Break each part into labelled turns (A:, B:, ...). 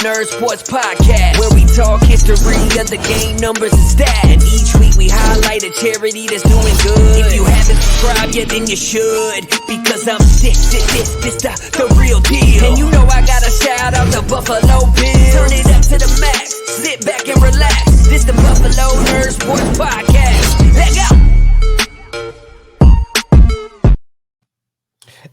A: Nerd Sports Podcast, where we talk history of the game, numbers, and stats. And each week we highlight a charity that's doing good. If you haven't subscribed yet, then you should, because I'm this the real deal. And you know I gotta shout out the Buffalo Bills. Turn it up to the max, sit back and relax. This the Buffalo Nerd Sports Podcast. Let's go.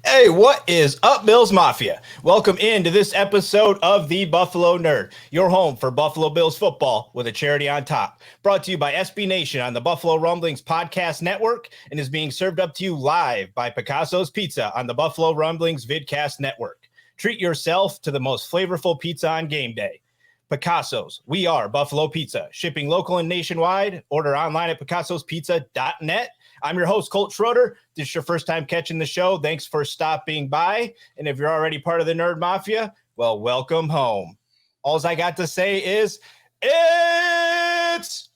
B: Hey, what is up, Bills Mafia? Welcome into this episode of the Buffalo Nerd, your home for Buffalo Bills football with a charity on top. Brought to you by SB Nation on the Buffalo Rumblings podcast network and is being served up to you live by Picasso's Pizza on the Buffalo Rumblings vidcast network. Treat yourself to the most flavorful pizza on game day. Picasso's, we are Buffalo Pizza, shipping local and nationwide. Order online at picassospizza.net. I'm your host, Colt Schroeder. This is your first time catching the show. Thanks for stopping by. And if you're already part of the Nerd Mafia, well, welcome home. All I got to say is it's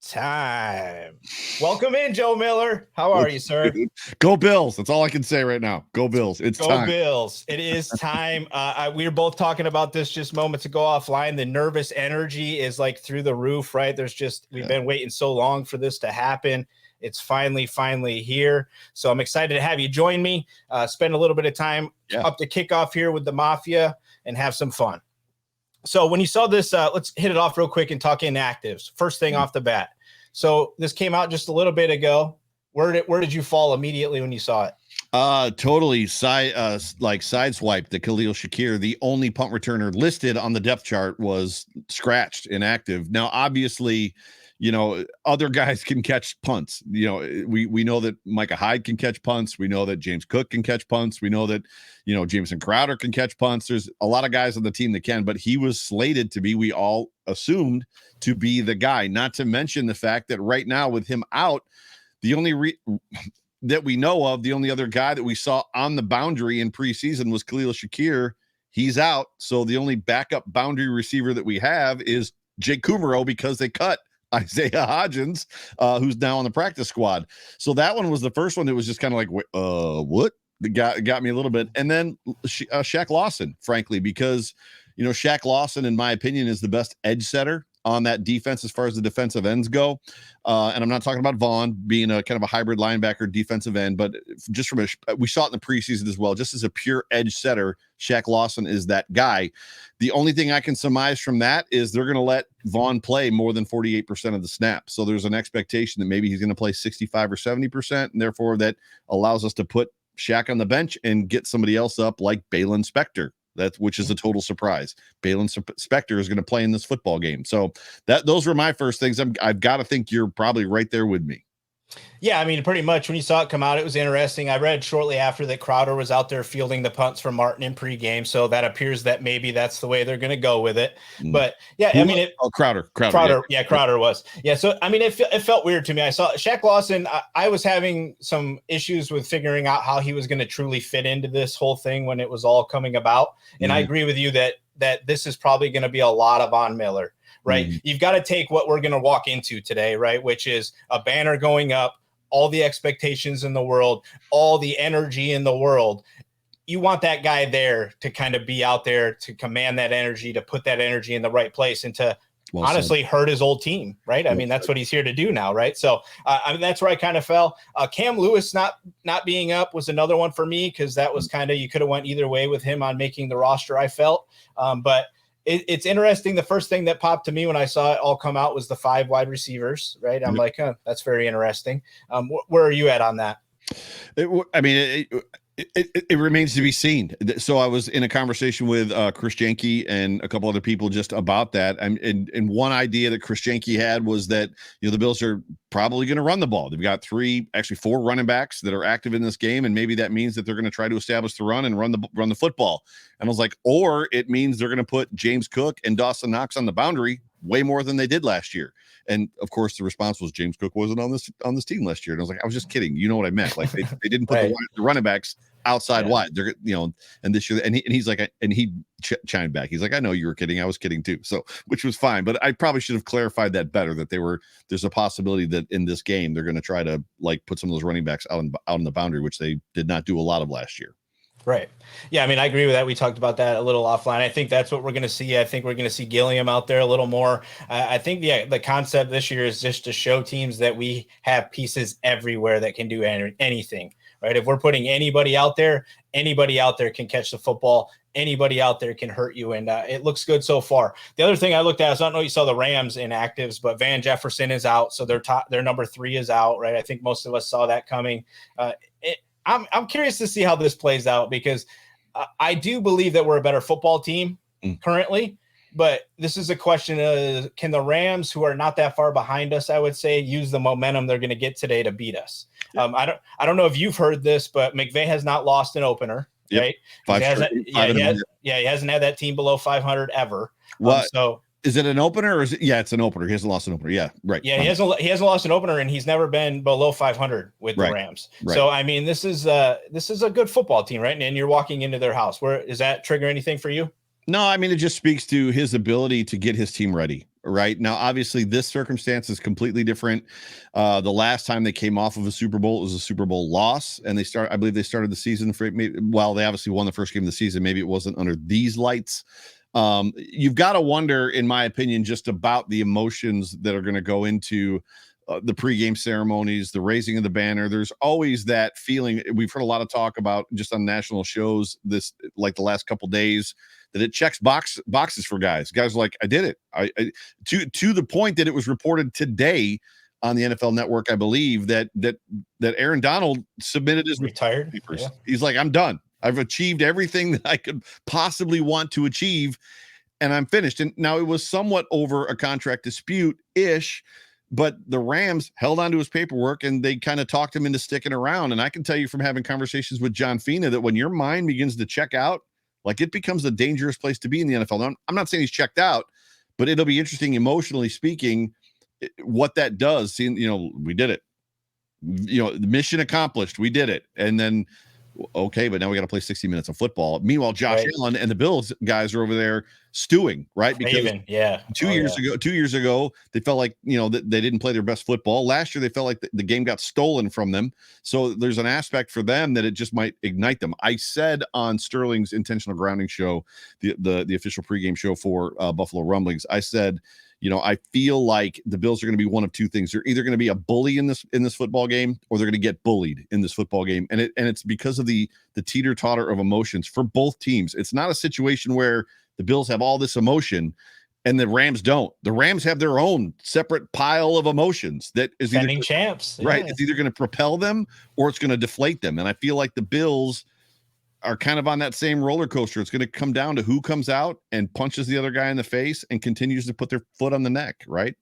B: time. Welcome in, Joe Miller. How are you, sir?
C: Go Bills. That's all I can say right now. Go Bills. It's
B: Go
C: time.
B: Bills. It is time. We were both talking about this just moments ago offline. The nervous energy is like through the roof, right? We've been waiting so long for this to happen. It's finally here. So I'm excited to have you join me, spend a little bit of time up to kickoff here with the Mafia and have some fun. So when you saw this, let's hit it off real quick and talk Inactives. First thing off the bat. So this came out just a little bit ago. Where did you fall immediately when you saw it?
C: Totally sideswiped the Khalil Shakir. The only punt returner listed on the depth chart was scratched, inactive. Now, obviously, you know, other guys can catch punts. You know, we know that Micah Hyde can catch punts. We know that James Cook can catch punts. We know that, you know, Jameson Crowder can catch punts. There's a lot of guys on the team that can, but he was slated to be, we all assumed, to be the guy. Not to mention the fact that right now with him out, the only that we know of, the only other guy that we saw on the boundary in preseason was Khalil Shakir. He's out. So the only backup boundary receiver that we have is Jake Kumaro because they cut Isaiah Hodgins, who's now on the practice squad. So that one was the first one that was just kind of like, what? That got me a little bit. And then Shaq Lawson, frankly, because, you know, Shaq Lawson, in my opinion, is the best edge setter on that defense as far as the defensive ends go. And I'm not talking about Vaughn being a kind of a hybrid linebacker defensive end, but just from we saw it in the preseason as well, just as a pure edge setter, Shaq Lawson is that guy. The only thing I can surmise from that is they're going to let Vaughn play more than 48% of the snaps. So there's an expectation that maybe he's going to play 65 or 70%. And therefore that allows us to put Shaq on the bench and get somebody else up like Balin Spector. Which is a total surprise. Balin Spector is going to play in this football game. So those were my first things. I've got to think you're probably right there with me.
B: Yeah, I mean, pretty much when you saw it come out, it was interesting. I read shortly after that Crowder was out there fielding the punts for Martin in pregame. So that appears that maybe that's the way they're going to go with it. But yeah, I mean,
C: Crowder.
B: Yeah, Crowder was. Yeah. So, I mean, it felt weird to me. I saw Shaq Lawson. I was having some issues with figuring out how he was going to truly fit into this whole thing when it was all coming about. And I agree with you that this is probably going to be a lot of Von Miller. Right. You've got to take what we're going to walk into today, right? Which is a banner going up, all the expectations in the world, all the energy in the world. You want that guy there to kind of be out there to command that energy, to put that energy in the right place and to honestly hurt his old team. Right. I mean, that's what he's here to do now. Right. So I mean, that's where I kind of fell. Cam Lewis not being up was another one for me because that was kind of, you could have went either way with him on making the roster, I felt. But it's interesting. The first thing that popped to me when I saw it all come out was the 5 wide receivers, right? I'm like, that's very interesting. Where are you at on that?
C: It remains to be seen. So I was in a conversation with Chris Jenke and a couple other people just about that. And one idea that Chris Jenke had was that, you know, the Bills are probably going to run the ball. They've got 4 running backs that are active in this game. And maybe that means that they're going to try to establish the run and run the football. And I was like, or it means they're going to put James Cook and Dawson Knox on the boundary way more than they did last year. And of course the response was James Cook wasn't on this team last year. And I was like, I was just kidding. You know what I meant? Like they didn't put the running backs outside wide. They're, you know, and this year, and he's like, and he chimed back. He's like, I know you were kidding. I was kidding too. So, which was fine, but I probably should have clarified that better, that there's a possibility that in this game, they're going to try to like put some of those running backs out on the boundary, which they did not do a lot of last year.
B: Right. Yeah, I mean, I agree with that. We talked about that a little offline. I think that's what we're going to see. I think we're going to see Gilliam out there a little more. I think the concept this year is just to show teams that we have pieces everywhere that can do anything, right? If we're putting anybody out there can catch the football. Anybody out there can hurt you, and it looks good so far. The other thing I looked at is, I don't know if you saw the Rams inactives, but Van Jefferson is out, so their number 3 is out, right? I think most of us saw that coming. I'm curious to see how this plays out, because I do believe that we're a better football team currently, but this is a question of, can the Rams, who are not that far behind us, I would say, use the momentum they're going to get today to beat us? I don't know if you've heard this, but McVay has not lost an opener, right? He hasn't had that team below 500 ever.
C: What?
B: So
C: is it an opener, or is it? Yeah, it's an opener. He hasn't lost an opener. Yeah, right.
B: Yeah, he hasn't lost an opener, and he's never been below 500 with the Rams. Right. So I mean, this is a good football team, right? And you're walking into their house. Where does that trigger anything for you?
C: No, I mean, it just speaks to his ability to get his team ready. Right now, obviously, this circumstance is completely different. The last time they came off of a Super Bowl, it was a Super Bowl loss, and I believe they started the season they obviously won the first game of the season. Maybe it wasn't under these lights. You've got to wonder, in my opinion, just about the emotions that are going to go into the pregame ceremonies, the raising of the banner. There's always that feeling. We've heard a lot of talk about just on national shows this, like the last couple days, that it checks boxes for guys. Guys are like, I did it. I to the point that it was reported today on the NFL Network, I believe, that Aaron Donald submitted his
B: retired
C: papers. Yeah. He's like, I'm done. I've achieved everything that I could possibly want to achieve, and I'm finished. And now it was somewhat over a contract dispute-ish, but the Rams held on to his paperwork, and they kind of talked him into sticking around. And I can tell you from having conversations with John Fina that when your mind begins to check out, like, it becomes a dangerous place to be in the NFL. Now, I'm not saying he's checked out, but it'll be interesting, emotionally speaking, what that does. Seeing, we did it. The mission accomplished. We did it. And then, okay, but now we got to play 60 minutes of football. Meanwhile, Josh Allen and the Bills guys are over there stewing, right? Because 2 years ago, they felt like, that they didn't play their best football. Last year, they felt like the game got stolen from them. So there's an aspect for them that it just might ignite them. I said on Sterling's Intentional Grounding show, the official pregame show for Buffalo Rumblings, I said, I feel like the Bills are going to be one of two things. They're either going to be a bully in this football game, or they're going to get bullied in this football game. And it's because of the teeter-totter of emotions for both teams. It's not a situation where the Bills have all this emotion and the Rams don't. The Rams have their own separate pile of emotions that is
B: defending champs.
C: Right. Yeah. It's either going to propel them or it's going to deflate them. And I feel like the Bills are kind of on that same roller coaster. It's going to come down to who comes out and punches the other guy in the face and continues to put their foot on the neck, right?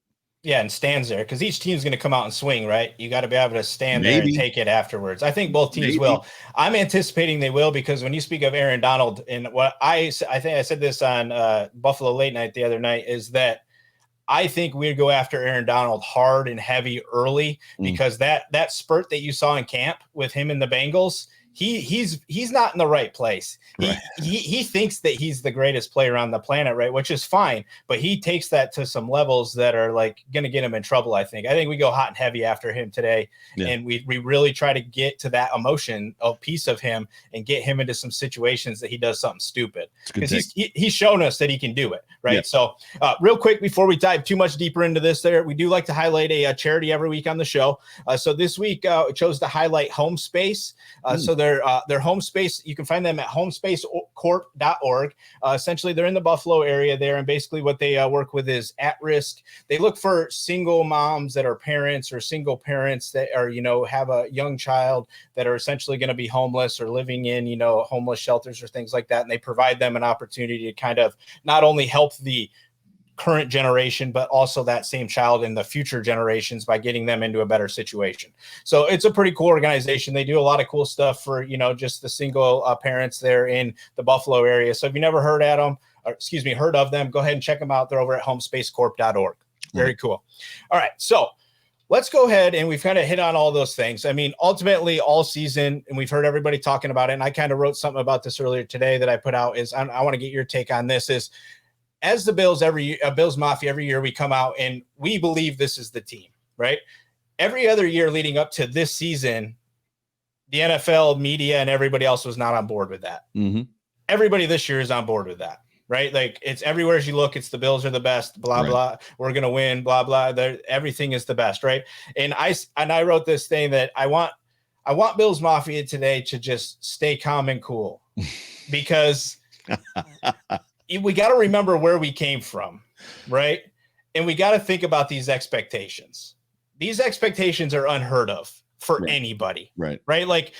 B: Yeah, and stands there, because each team's going to come out and swing, right? You got to be able to stand there and take it afterwards. I think both teams will. I'm anticipating they will, because when you speak of Aaron Donald, and what I think I said this on Buffalo Late Night the other night, is that I think we'd go after Aaron Donald hard and heavy early, because that spurt that you saw in camp with him and the Bengals, he's not in the right place. Right. He thinks that he's the greatest player on the planet, right? Which is fine, but he takes that to some levels that are like going to get him in trouble. I think we go hot and heavy after him today, and we really try to get to that emotion piece of him and get him into some situations that he does something stupid, because he's shown us that he can do it, right? Yeah. So real quick before we dive too much deeper into this, we do like to highlight a charity every week on the show. So this week chose to highlight Homespace. So their Homespace, you can find them at homespacecorp.org. Essentially, they're in the Buffalo area there, and basically what they work with is at-risk. They look for single moms that are parents, or single parents that are, have a young child that are essentially going to be homeless or living in, homeless shelters or things like that. And they provide them an opportunity to kind of not only help the current generation, but also that same child in the future generations by getting them into a better situation. So it's a pretty cool organization. They do a lot of cool stuff for, just the single parents there in the Buffalo area. So if you never heard of them, go ahead and check them out. They're over at homespacecorp.org. Very cool. All right. So let's go ahead, and we've kind of hit on all those things. I mean, ultimately all season, and we've heard everybody talking about it, and I kind of wrote something about this earlier today that I put out, is I want to get your take on this, is as the Bills Bills Mafia, every year we come out and we believe this is the team, right? Every other year leading up to this season, the NFL media and everybody else was not on board with that.
C: Mm-hmm.
B: Everybody this year is on board with that, right? Like it's everywhere as you look, it's the Bills are the best, blah, blah. We're going to win, blah, blah. Everything is the best. Right. And I wrote this thing that I want Bills Mafia today to just stay calm and cool because we got to remember where we came from. Right. And we got to think about these expectations. These expectations are unheard of for anybody. Right. Like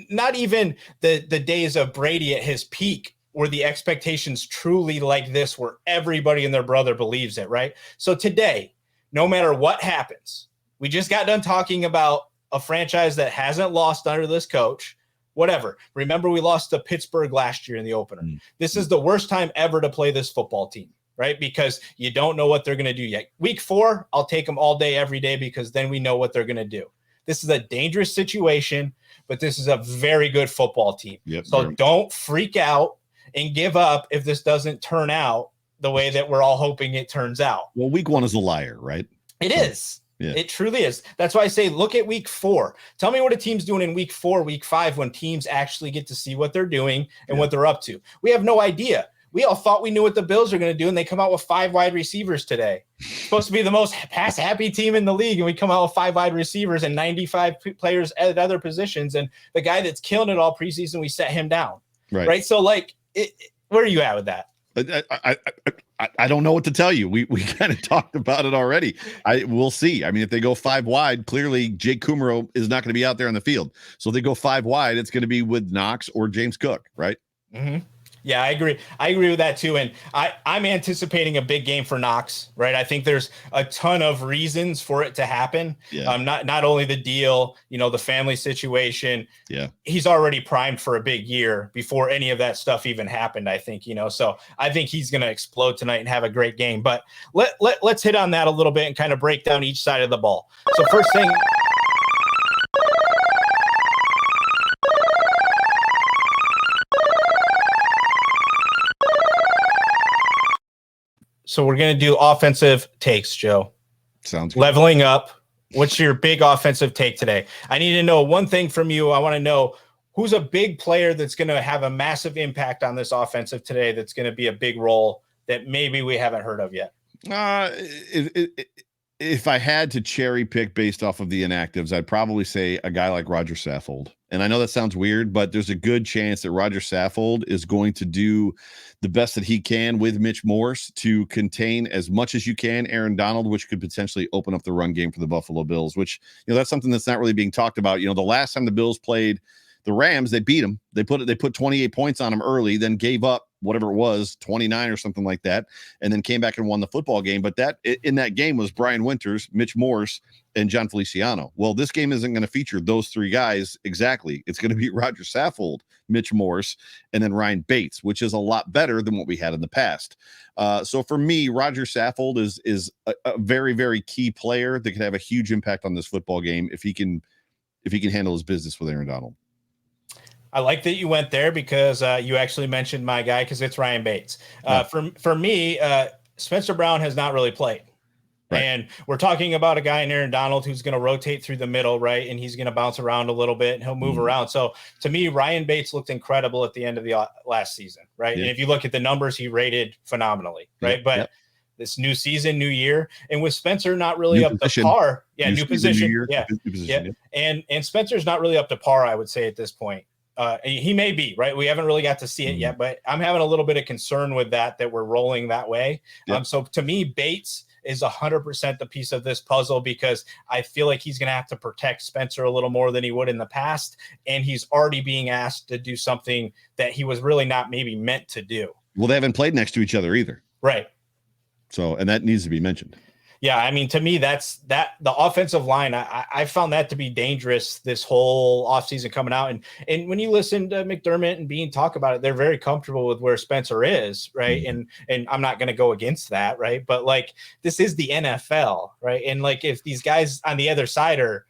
B: not even the days of Brady at his peak were the expectations truly like this, where everybody and their brother believes it. Right. So today, no matter what happens, we just got done talking about a franchise that hasn't lost under this coach, whatever. Remember, we lost to Pittsburgh last year in the opener. This is the worst time ever to play this football team. Right. Because you don't know what they're going to do yet. Week 4, I'll take them all day, every day, because then we know what they're going to do. This is a dangerous situation, but this is a very good football team. So don't freak out and give up if this doesn't turn out the way that we're all hoping it turns out.
C: Well, week 1 is a liar, right?
B: It is. Yeah. It truly is. That's why I say, look at week 4. Tell me what a team's doing in week 4, week 5, when teams actually get to see what they're doing and what they're up to. We have no idea. We all thought we knew what the Bills are going to do, and they come out with 5 wide receivers today. Supposed to be the most pass-happy team in the league, and we come out with 5 wide receivers and 95 players at other positions. And the guy that's killing it all preseason, we set him down. Right? So, like, where are you at with that?
C: I don't know what to tell you. We kind of talked about it already. We'll see. I mean, if they go 5 wide, clearly Jake Kumaro is not going to be out there on the field. So if they go 5 wide, it's going to be with Knox or James Cook, right?
B: Mm-hmm. Yeah, I agree. I agree with that too. And I'm anticipating a big game for Knox, right? I think there's a ton of reasons for it to happen. Not only the deal, the family situation. Yeah. He's already primed for a big year before any of that stuff even happened, I think, so I think he's going to explode tonight and have a great game. But let's hit on that a little bit and kind of break down each side of the ball. So first thing, so we're going to do offensive takes, Joe.
C: Sounds good.
B: Leveling up. What's your big offensive take today? I need to know one thing from you. I want to know who's a big player that's going to have a massive impact on this offensive today, that's going to be a big role that maybe we haven't heard of yet.
C: If I had to cherry pick based off of the inactives, I'd probably say a guy like Roger Saffold. And I know that sounds weird, but there's a good chance that Roger Saffold is going to do the best that he can with Mitch Morse to contain as much as you can Aaron Donald, which could potentially open up the run game for the Buffalo Bills, which, that's something that's not really being talked about. The last time the Bills played the Rams, they beat them. They put 28 points on them early, then gave up whatever it was, 29 or something like that, and then came back and won the football game. But in that game was Brian Winters, Mitch Morse, and John Feliciano. Well, this game isn't going to feature those 3 guys exactly. It's going to be Roger Saffold, Mitch Morse, and then Ryan Bates, which is a lot better than what we had in the past. So for me, Roger Saffold is a very, very key player that could have a huge impact on this football game if he can handle his business with Aaron Donald.
B: I like that you went there because you actually mentioned my guy, because it's Ryan Bates. For me, Spencer Brown has not really played. Right. And we're talking about a guy in Aaron Donald who's going to rotate through the middle, right? And he's going to bounce around a little bit and he'll move around. So to me, Ryan Bates looked incredible at the end of the last season, right? And if you look at the numbers, he rated phenomenally, right? But this new season, new year, and with Spencer not really
C: new
B: up
C: position.
B: to par. New
C: position.
B: New position. And Spencer's not really up to par, I would say, at this point. He may be, right? We haven't really got to see it yet, but I'm having a little bit of concern with that we're rolling that way. So to me, Bates is 100% the piece of this puzzle, because I feel like he's going to have to protect Spencer a little more than he would in the past. And he's already being asked to do something that he was really not maybe meant to do.
C: Well, they haven't played next to each other either.
B: Right.
C: So, and that needs to be mentioned.
B: Yeah, I mean, to me, that's the offensive line. I found that to be dangerous this whole offseason coming out. And when you listen to McDermott and Bean talk about it, they're very comfortable with where Spencer is, right? And I'm not going to go against that, right? But like, this is the NFL, right? And like, if these guys on the other side are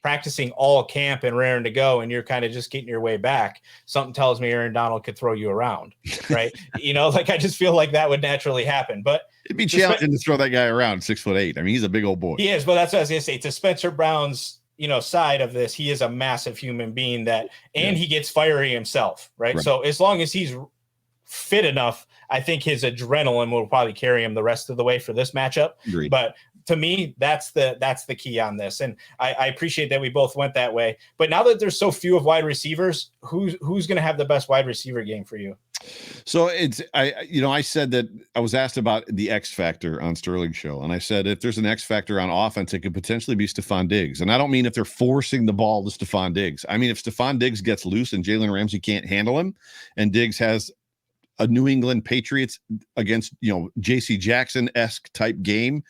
B: practicing all camp and raring to go, and you're kind of just getting your way back, something tells me Aaron Donald could throw you around, right? I just feel like that would naturally happen. But
C: it'd be challenging to throw that guy around 6'8". I mean, he's a big old boy.
B: He is, but that's what I was gonna say. To Spencer Brown's, side of this, he is a massive human being and he gets fiery himself, right? So as long as he's fit enough, I think his adrenaline will probably carry him the rest of the way for this matchup.
C: Agreed.
B: But to me, that's the key on this. And I appreciate that we both went that way. But now that there's so few of wide receivers, who's going to have the best wide receiver game for you?
C: So I said that I was asked about the X factor on Sterling's show. And I said, if there's an X factor on offense, it could potentially be Stefon Diggs. And I don't mean if they're forcing the ball to Stefon Diggs. I mean, if Stefon Diggs gets loose and Jalen Ramsey can't handle him, and Diggs has a New England Patriots against, JC Jackson-esque type game,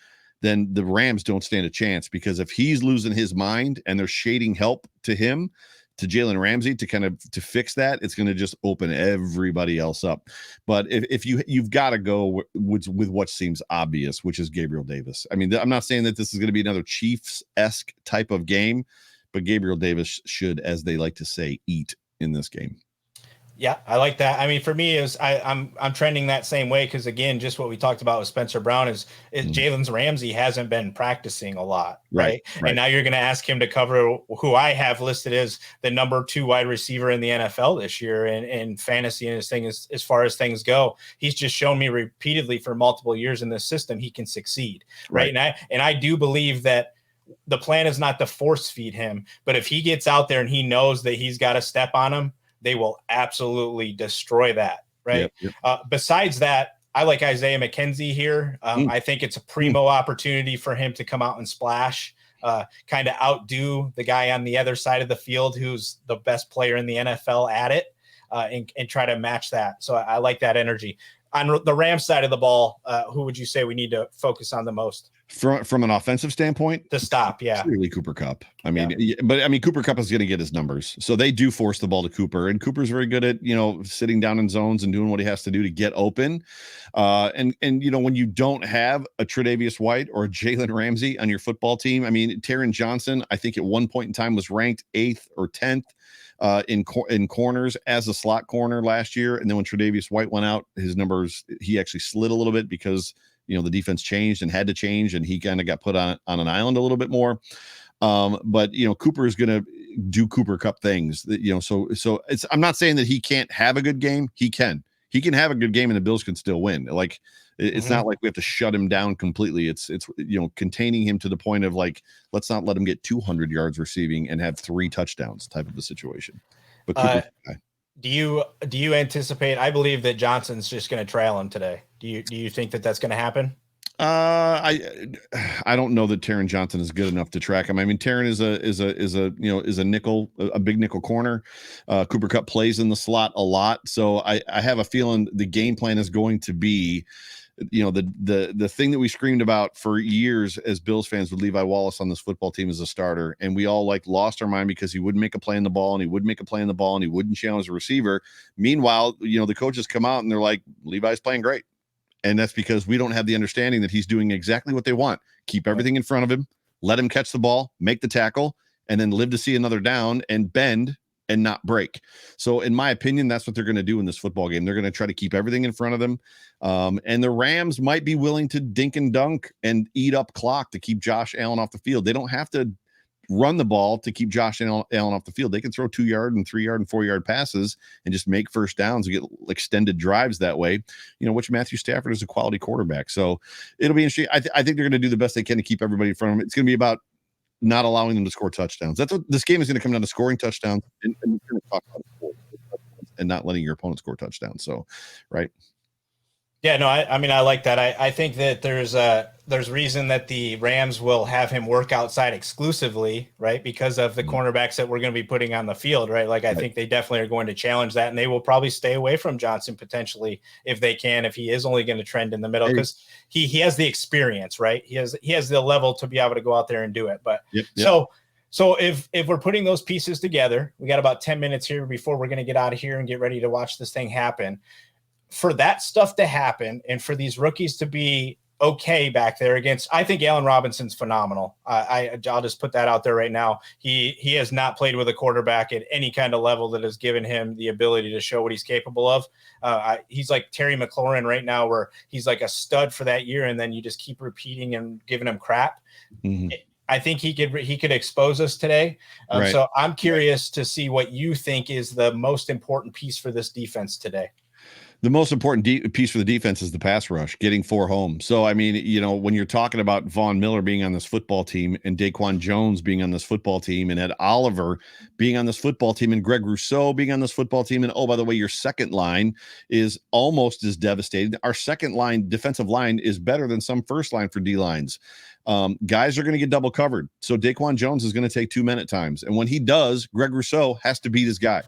C: then the Rams don't stand a chance, because if he's losing his mind and they're shading help to him, to Jalen Ramsey to fix that, it's going to just open everybody else up. But if you've got to go with what seems obvious, which is Gabriel Davis. I mean, I'm not saying that this is going to be another Chiefs-esque type of game, but Gabriel Davis should, as they like to say, eat in this game.
B: Yeah, I like that. I mean, for me, I'm trending that same way, because again, just what we talked about with Spencer Brown is Jalen Ramsey hasn't been practicing a lot, right? And now you're going to ask him to cover who I have listed as the number 2 wide receiver in the NFL this year in fantasy and his thing as far as things go. He's just shown me repeatedly for multiple years in this system he can succeed, right? And I do believe that the plan is not to force feed him, but if he gets out there and he knows that he's got to step on him, they will absolutely destroy that, right? Yep. Besides that, I like Isaiah McKenzie here. I think it's a primo opportunity for him to come out and splash, kind of outdo the guy on the other side of the field who's the best player in the NFL at it, and try to match that. So I like that energy. On the Rams side of the ball, who would you say we need to focus on the most?
C: From an offensive standpoint,
B: to stop, yeah,
C: really Cooper Kupp. I mean, but I mean, Cooper Kupp is going to get his numbers, so they do force the ball to Cooper, and Cooper's very good at sitting down in zones and doing what he has to do to get open. And when you don't have a Tre'Davious White or a Jalen Ramsey on your football team, I mean, Taron Johnson, I think at one point in time was ranked 8th or 10th. In corners as a slot corner last year, and then when Tre'Davious White went out, his numbers, he actually slid a little bit because the defense changed and had to change, and he kind of got put on an island a little bit more. But Cooper is going to do Cooper Kupp things. So I'm not saying that he can't have a good game. He can have a good game, and the Bills can still win. Like, it's not like we have to shut him down completely. It's containing him to the point of, like, let's not let him get 200 yards receiving and have 3 touchdowns type of a situation. But
B: do you anticipate? I believe that Johnson's just going to trail him today. Do you think that that's going to happen?
C: I don't know that Taron Johnson is good enough to track him. I mean, Taron is a nickel, a big nickel corner. Cooper Kupp plays in the slot a lot, so I have a feeling the game plan is going to be, the thing that we screamed about for years as Bills fans with Levi Wallace on this football team as a starter, and we all lost our mind because he wouldn't make a play in the ball, and he wouldn't make a play in the ball, and he wouldn't challenge the receiver. Meanwhile, the coaches come out and they're like, Levi's playing great. And that's because we don't have the understanding that he's doing exactly what they want. Keep everything in front of him, let him catch the ball, make the tackle, and then live to see another down and bend and not break. So in my opinion, that's what they're going to do in this football game. They're going to try to keep everything in front of them. And the Rams might be willing to dink and dunk and eat up clock to keep Josh Allen off the field. They don't have to run the ball to keep Josh Allen off the field. They can throw 2-yard and 3-yard and 4-yard passes and just make first downs and get extended drives that way, which Matthew Stafford is a quality quarterback. So it'll be interesting. I think they're going to do the best they can to keep everybody in front of them. It's going to be about not allowing them to score touchdowns. That's what this game is going to come down to, scoring touchdowns and we're going to talk about and not letting your opponent score touchdowns. So, right.
B: Yeah, no, I mean, I like that. I think that there's reason that the Rams will have him work outside exclusively, right? Because of the cornerbacks that we're going to be putting on the field, right? Like, I think they definitely are going to challenge that, and they will probably stay away from Johnson potentially if they can, if he is only going to trend in the middle, because he has the experience, right? He has the level to be able to go out there and do it. But So if we're putting those pieces together, we got about 10 minutes here before we're going to get out of here and get ready to watch this thing happen. For that stuff to happen and for these rookies to be okay back there against, I think Allen Robinson's phenomenal. I'll just put that out there right now. He has not played with a quarterback at any kind of level that has given him the ability to show what he's capable of. He's like Terry McLaurin right now, where he's like a stud for that year, and then you just keep repeating and giving him crap. I think he could expose us today.
C: Right.
B: So I'm curious to see what you think is the most important piece for this defense today.
C: The most important piece for the defense is the pass rush, getting 4 home. So, I mean, you know, when you're talking about Von Miller being on this football team and Daquan Jones being on this football team and Ed Oliver being on this football team and Greg Rousseau being on this football team. And, oh, by the way, your second line is almost as devastated. Our second line, defensive line, is better than some first line for D lines. Guys are going to get double covered. So Daquan Jones is going to take 2 men at times. And when he does, Greg Rousseau has to beat his guy.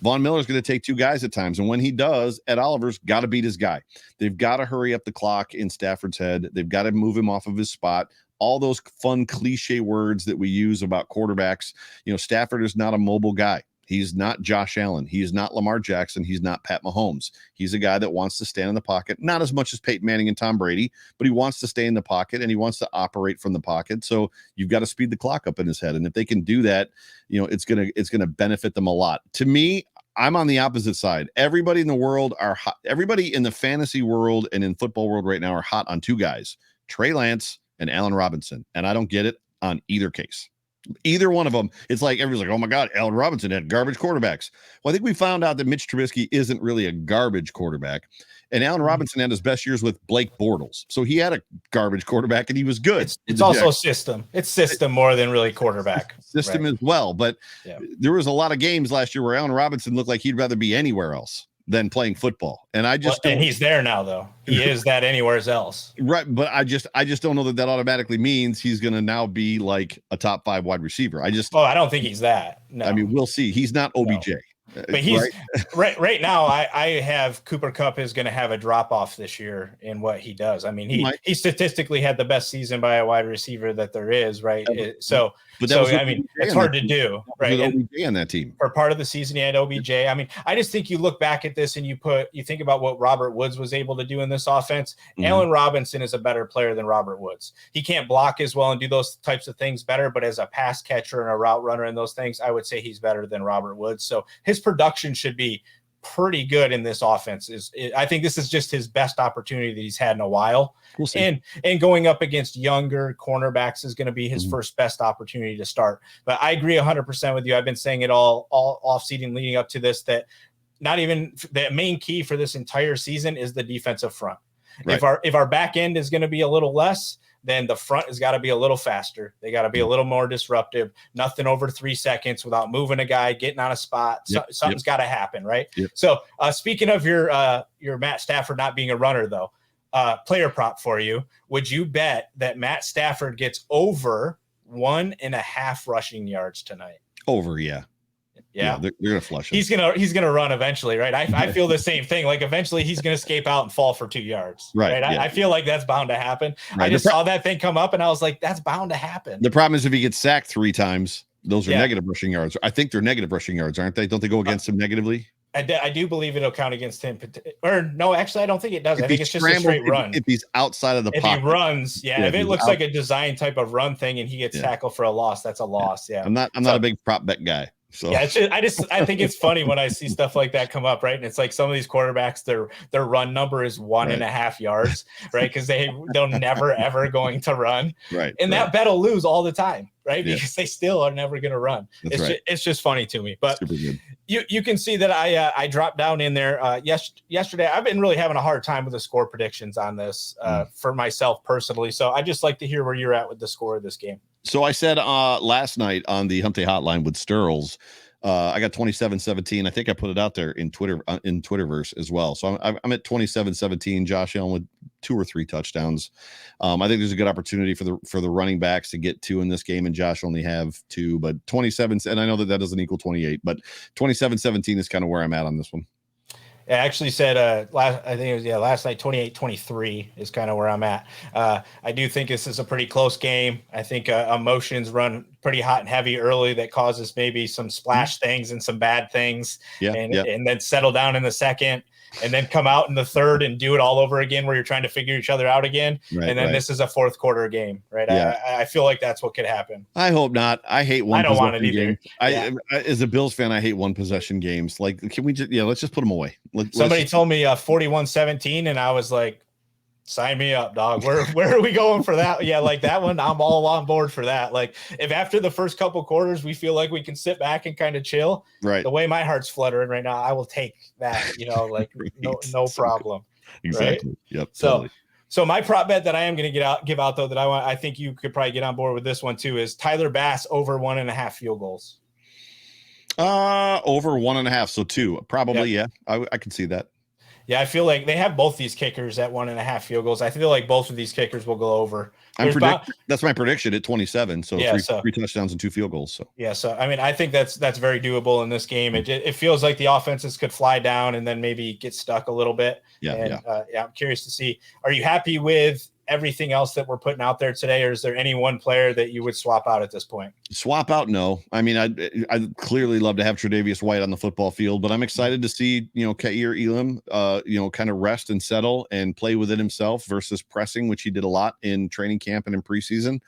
C: Von Miller's going to take 2 guys at times. And when he does, Ed Oliver's got to beat his guy. They've got to hurry up the clock in Stafford's head. They've got to move him off of his spot. All those fun cliche words that we use about quarterbacks. You know, Stafford is not a mobile guy. He's not Josh Allen. He is not Lamar Jackson. He's not Pat Mahomes. He's a guy that wants to stand in the pocket, not as much as Peyton Manning and Tom Brady, but he wants to stay in the pocket and he wants to operate from the pocket. So you've got to speed the clock up in his head. And if they can do that, you know, it's going to benefit them a lot. To me, I'm on the opposite side. Everybody in the world are hot. Everybody in the fantasy world and in football world right now are hot on 2 guys, Trey Lance and Allen Robinson. And I don't get it on either case. Either one of them. It's like everybody's like, oh my God, Allen Robinson had garbage quarterbacks. Well, I think we found out that Mitch Trubisky isn't really a garbage quarterback. And Allen Robinson had his best years with Blake Bortles. So he had a garbage quarterback and he was good.
B: It's also system. It's system more than really quarterback.
C: System as well. But there was a lot of games last year where Allen Robinson looked like he'd rather be anywhere else than playing football. And I just
B: and he's there now though. He is that anywhere else.
C: Right. But I just don't know that automatically means he's going to now be like a top 5 wide receiver. I don't
B: think he's that. No.
C: I mean, we'll see. He's not OBJ. No.
B: But he's right now. I have Cooper Kupp is going to have a drop off this year in what he does. I mean, he statistically had the best season by a wide receiver that there is, right? It's hard to do, right?
C: OBJ on that team
B: for part of the season, he had OBJ. I mean, I just think you look back at this and you think about what Robert Woods was able to do in this offense. Mm-hmm. Allen Robinson is a better player than Robert Woods. He can't block as well and do those types of things better, but as a pass catcher and a route runner and those things, I would say he's better than Robert Woods. So his production should be pretty good in this offense. I think this is just his best opportunity that he's had in a while. We'll see. And going up against younger cornerbacks is going to be his first best opportunity to start. But I agree 100% with you. I've been saying it all off-season leading up to this, that not even the main key for this entire season is the defensive front. Right. If our back end is going to be a little less, then the front has got to be a little faster. They got to be a little more disruptive. Nothing over 3 seconds without moving a guy, getting on a spot. Something's got to happen, right? Yep. So speaking of your Matt Stafford not being a runner, though, player prop for you. Would you bet that Matt Stafford gets over 1.5 rushing yards tonight?
C: Over, yeah.
B: Yeah,
C: they're gonna flush him.
B: He's gonna run eventually, right? I feel the same thing. Like eventually he's gonna escape out and fall for 2 yards, right? Yeah. I feel like that's bound to happen. Right. I just saw that thing come up and I was like, that's bound to happen.
C: The problem is if he gets sacked 3 times, those are negative rushing yards. I think they're negative rushing yards, aren't they? Don't they go against him negatively?
B: I do believe it'll count against him. Or no, actually, I don't think it does. I think it's just a straight run.
C: If he's outside of the pocket.
B: If he runs, if it looks like a design type of run thing and he gets tackled for a loss, that's a loss. Yeah.
C: I'm not a big prop bet guy. So
B: yeah, I think it's funny when I see stuff like that come up, right? And it's like some of these quarterbacks, their run number is 1.5 yards, right? Because they're never ever going to run,
C: right?
B: And that bet will lose all the time, right? Because they still are never going to run. It's just funny to me. But you can see that I dropped down in there yesterday. I've been really having a hard time with the score predictions on this for myself personally. So I just like to hear where you're at with the score of this game.
C: So I said last night on the Hump Day Hotline with Sterls, I got 27-17. I think I put it out there in Twitterverse as well. So I'm at 27-17. Josh Allen with 2 or 3 touchdowns. I think there's a good opportunity for the running backs to get 2 in this game, and Josh only have 2. But 27, and I know that doesn't equal 28, but 27-17 is kind of where I'm at on this one.
B: I actually said last night 28-23 is kind of where I'm at. I do think this is a pretty close game. I think emotions run pretty hot and heavy early that causes maybe some splash things and some bad things and then settle down in the second and then come out in the third and do it all over again where you're trying to figure each other out again. Right, and then this is a fourth quarter game, right? Yeah. I feel like that's what could happen.
C: I hope not. I hate one. I don't want it either.
B: Game.
C: As a Bills fan, I hate one possession games. Like, can we just, let's just put them away.
B: Somebody told me 41-17 and I was like, Sign me up, dog. Where are we going for that? Yeah, like that one, I'm all on board for that. Like if after the first couple quarters we feel like we can sit back and kind of chill,
C: right?
B: The way my heart's fluttering right now, I will take that. Like no problem.
C: Exactly.
B: Right?
C: Yep.
B: So.
C: Totally.
B: So my prop bet that I am going to give out though, that I think you could probably get on board with this one too, is Tyler Bass over 1.5 field goals.
C: Over 1.5, so 2 probably. Yep. Yeah, I can see that.
B: Yeah, I feel like they have both these kickers at 1.5 field goals. I feel like both of these kickers will go over.
C: That's my prediction at 27. So,
B: yeah,
C: three touchdowns and 2 field goals. So
B: yeah, so I mean, I think that's very doable in this game. It feels like the offenses could fly down and then maybe get stuck a little bit.
C: Yeah,
B: I'm curious to see. Are you happy with everything else that we're putting out there today, or is there any one player that you would swap out at this point?
C: Swap out? No. I mean, I'd clearly love to have Tre'Davious White on the football field, but I'm excited to see, Kair Elam, kind of rest and settle and play within himself versus pressing, which he did a lot in training camp and in preseason.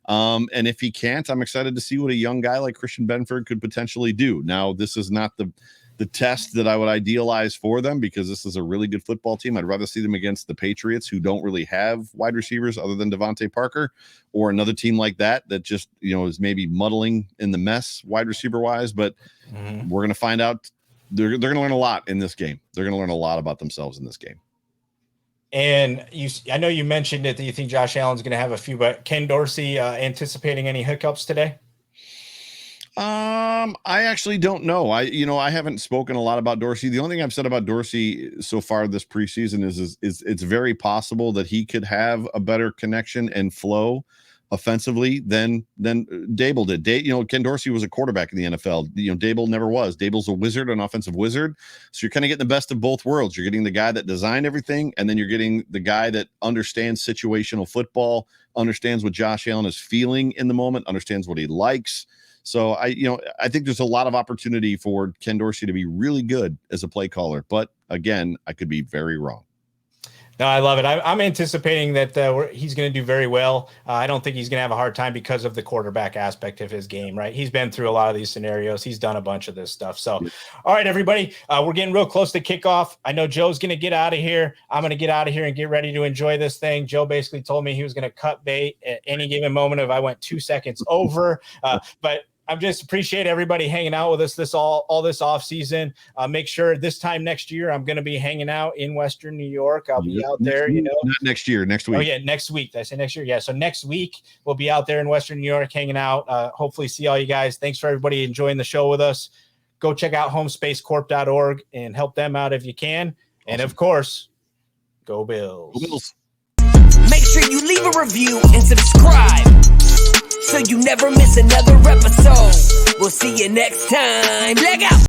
C: And if he can't, I'm excited to see what a young guy like Christian Benford could potentially do. Now, this is not the test that I would idealize for them, because this is a really good football team. I'd rather see them against the Patriots, who don't really have wide receivers other than Devontae Parker, or another team like that just, is maybe muddling in the mess wide receiver wise. But we're going to find out. They're going to learn a lot in this game. They're going to learn a lot about themselves in this game.
B: And I know you mentioned it that you think Josh Allen's going to have a few, but Ken Dorsey anticipating any hiccups today?
C: I actually don't know. I haven't spoken a lot about Dorsey. The only thing I've said about Dorsey so far this preseason is it's very possible that he could have a better connection and flow offensively than Dable did. Ken Dorsey was a quarterback in the NFL. Dable never was. Dable's a wizard, an offensive wizard. So you're kind of getting the best of both worlds. You're getting the guy that designed everything, and then you're getting the guy that understands situational football, understands what Josh Allen is feeling in the moment, understands what he likes. So I think there's a lot of opportunity for Ken Dorsey to be really good as a play caller, but again, I could be very wrong.
B: No, I love it. I'm anticipating that he's going to do very well. I don't think he's going to have a hard time because of the quarterback aspect of his game, right? He's been through a lot of these scenarios. He's done a bunch of this stuff. So, all right, everybody, we're getting real close to kickoff. I know Joe's going to get out of here. I'm going to get out of here and get ready to enjoy this thing. Joe basically told me he was going to cut bait at any given moment if I went 2 seconds over. But I just appreciate everybody hanging out with us all this off season. Make sure this time next year, I'm going to be hanging out in Western New York. I'll be out there,
C: Not next year, next week.
B: Oh yeah. Next week. Did I say next year? Yeah. So next week we'll be out there in Western New York hanging out. Hopefully see all you guys. Thanks for everybody enjoying the show with us. Go check out homespacecorp.org and help them out if you can. Awesome. And of course, go Bills. Go Bills.
A: Make sure you leave a review and subscribe, so you never miss another episode. We'll see you next time. Leg out.